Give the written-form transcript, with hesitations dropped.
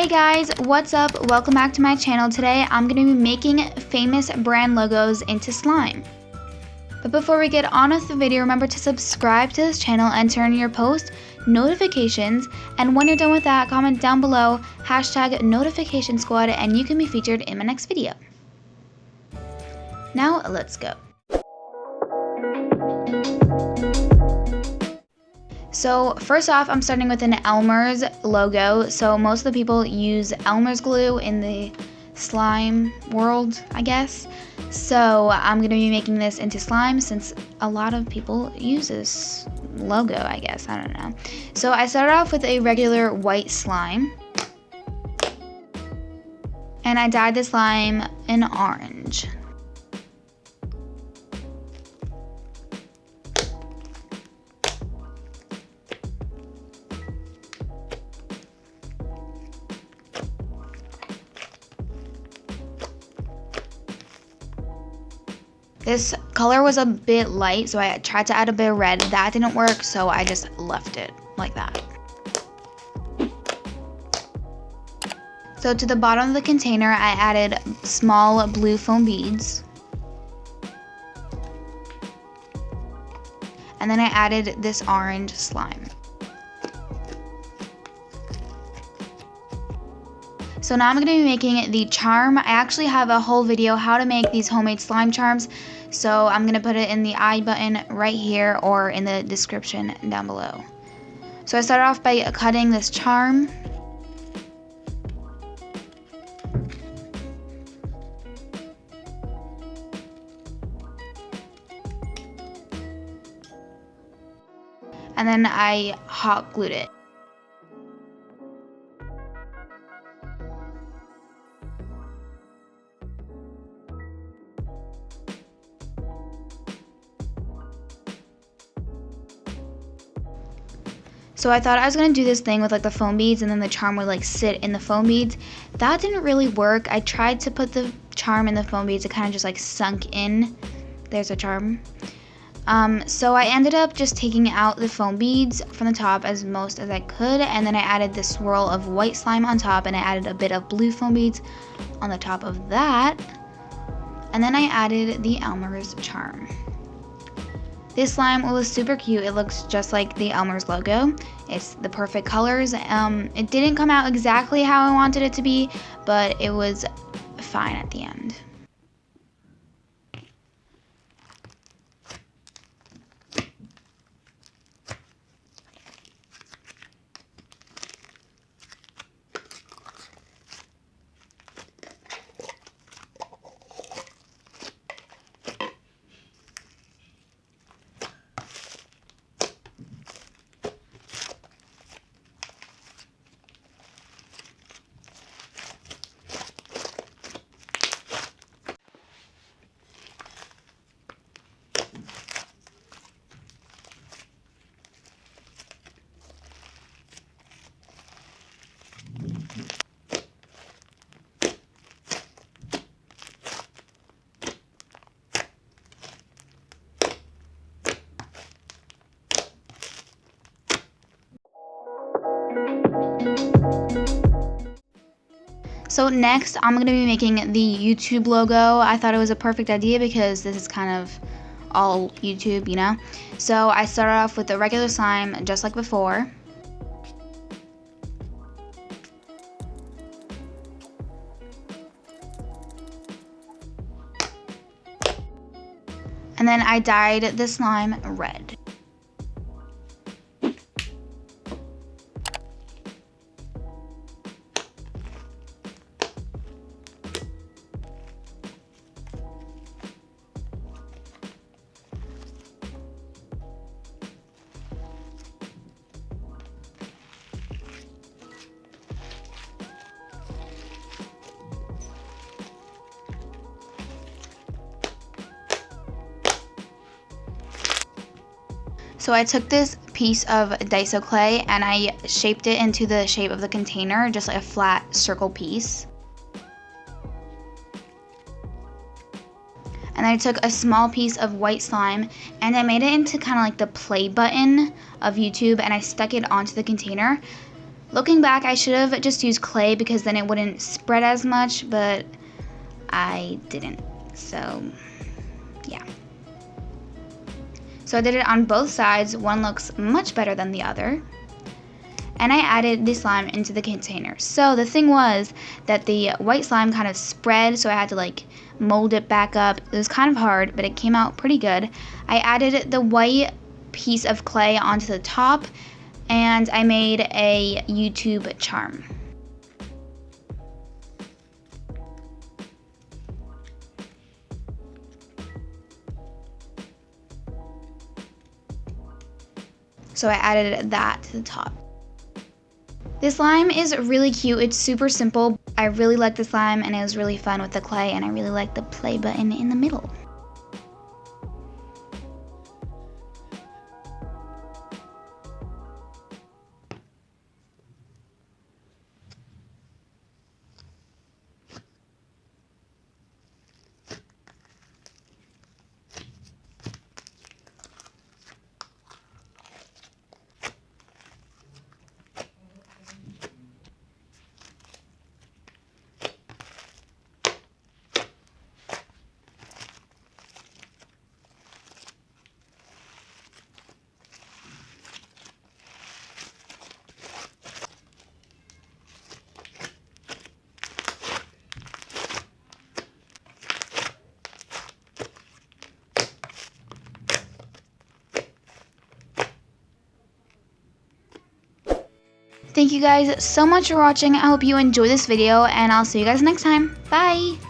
Hey guys, what's up? Welcome back to my channel. Today I'm going to be making famous brand logos into slime. But before we get on with the video, remember to subscribe to this channel and turn on your post notifications. And when you're done with that, comment down below #notification squad and you can be featured in my next video. Now let's go. So first off, I'm starting with an Elmer's logo. So most of the people use Elmer's glue in the slime world, I guess. So I'm going to be making this into slime since a lot of people use this logo, I guess. I don't know. So I started off with a regular white slime. And I dyed the slime in orange. This color was a bit light, so I tried to add a bit of red. That didn't work, so I just left it like that. So to the bottom of the container, I added small blue foam beads. And then I added this orange slime. So now I'm going to be making the charm. I actually have a whole video how to make these homemade slime charms. So I'm going to put it in the I button right here or in the description down below. So I started off by cutting this charm. And then I hot glued it. So I thought I was going to do this thing with like the foam beads and then the charm would like sit in the foam beads. That didn't really work. I tried to put the charm in the foam beads. It kind of just like sunk in. There's a charm. So I ended up just taking out the foam beads from the top as most as I could. And then I added this swirl of white slime on top and I added a bit of blue foam beads on the top of that. And then I added the Elmer's charm. This slime was super cute. It looks just like the Elmer's logo. It's the perfect colors. It didn't come out exactly how I wanted it to be, but it was fine at the end. So next, I'm going to be making the YouTube logo. I thought it was a perfect idea because this is kind of all YouTube, you know? So I started off with the regular slime, just like before. And then I dyed the slime red. So I took this piece of Daiso clay and I shaped it into the shape of the container, just like a flat circle piece. And then I took a small piece of white slime and I made it into kind of like the play button of YouTube and I stuck it onto the container. Looking back, I should have just used clay because then it wouldn't spread as much, but I didn't. So, yeah. So I did it on both sides. One looks much better than the other. And I added the slime into the container. So the thing was that the white slime kind of spread, so I had to like mold it back up. It was kind of hard, but it came out pretty good. I added the white piece of clay onto the top, and I made a YouTube charm. So I added that to the top. This slime is really cute. It's super simple. I really like the slime, and it was really fun with the clay, and I really like the play button in the middle. Thank you guys so much for watching. I hope you enjoyed this video, and I'll see you guys next time. Bye!